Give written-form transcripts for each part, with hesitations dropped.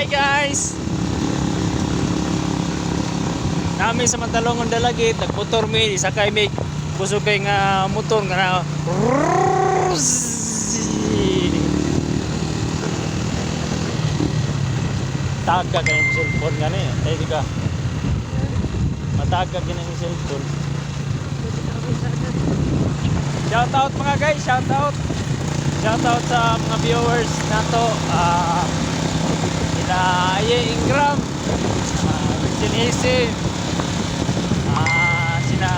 Hi guys! Nami sa Mantalongon Dalagit, nagmotor mi, isa kay may kusog kay nga motor nga na taga ka ng cellphone nga ni, ay di ka mataga ka ng cellphone. Shout out mga guys, shout out sa mga viewers nato, sina Aye Ingram, Vincent Isin, sina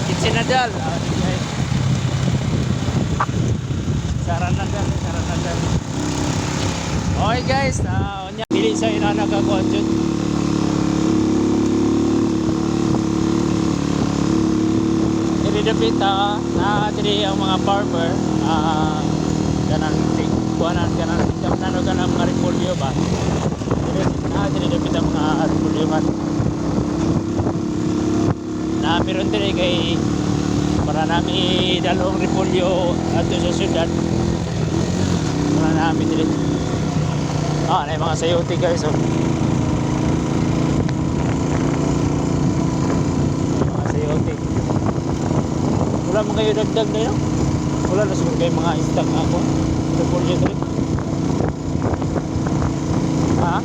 Kitsin Nadal, Saran Nadal. Okay guys, pili sa ina nagkakonjut. Dapit na diri ang mga farmer kanang kuanan kanang nano kanang mga repolyo ba diri dapit ang mga repolyo man na meron diri kay para nami dalawang repolyo ato sa syudad para nami diri na mga sayote guys mga sayote. Wala mo kayo dagdag na yun? Wala na siguro kayo mga stock ako. Repolyo dito. Ha?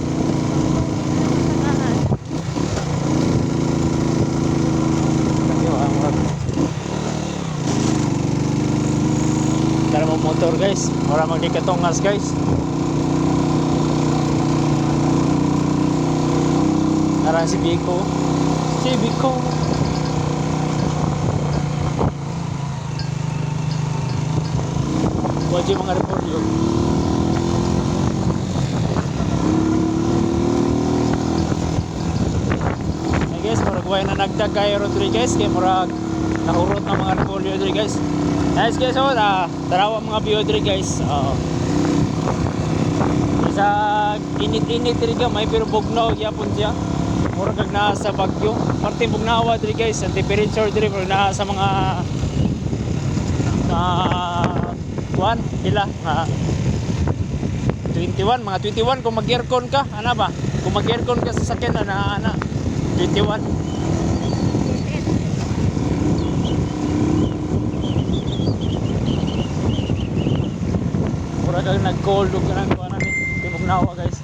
Tara mo motor guys. Wala magdikatongas guys. Tara si Biko. Si Biko. Wajib mga repolyo. Hey guys, murag way na nagdag kay Rodriguez kay murag nahurot na mga repolyo diri guys. Nice guys, tarawa mga view diri guys. Isa init-init diri ka may pero bugnaw gyapon siya. Murag kag naa sa bagyo. Parte bugnawa diri guys, ang temperature diri murag naa sa mga kuan pila 21 mga 21 kung mag-aircon ka ana ba kung mag-aircon ka sa sakyan ana 21 mura kang nag-cold ka nang kuan ani timog nawa guys.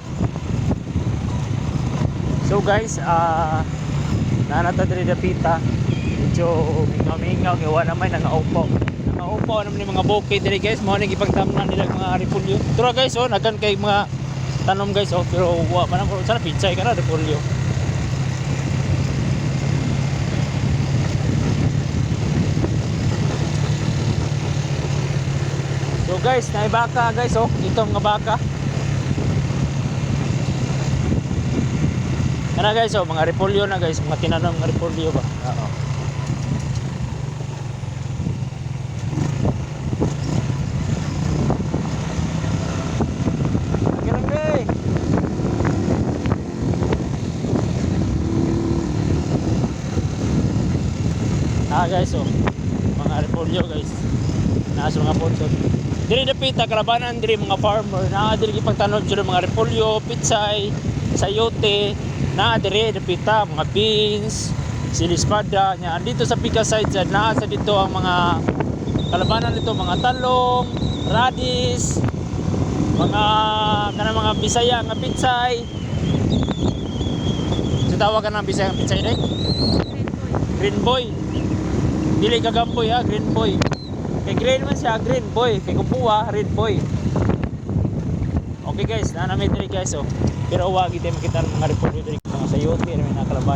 So guys nanata diri dapita medyo mingaw gawa naman nangaupo naman yung mga bokeh diri guys mo nang ipagtamnan nila mga repolyo. Tara guys nagan kay mga tanom guys pero wa man ko sana pinchay ka na repolyo. So guys naay baka guys ito mga baka. Kana guys mga repolyo na guys mga tinanom nga repolyo ba. Guys mga repolyo guys nasa mga potsot diri dapita kalabanan diri mga farmer na diri gipagtanom jud mga repolyo, pitsay, sayote na diri dapita mga beans, silispada nya dito sa Pica side na sa dito ang mga kalabanan dito mga talong, radish, mga kana mga Bisaya nga pitsay. So tawagan ng Bisaya nga pitsay dai green boy. Dili ka gamboy green boy. Kay green man siya, green boy. Kay kupuwa, red boy. Okay guys, nanami diri guys Pero wag ite makita mga repolyo diri mga sayote, may nakalaban.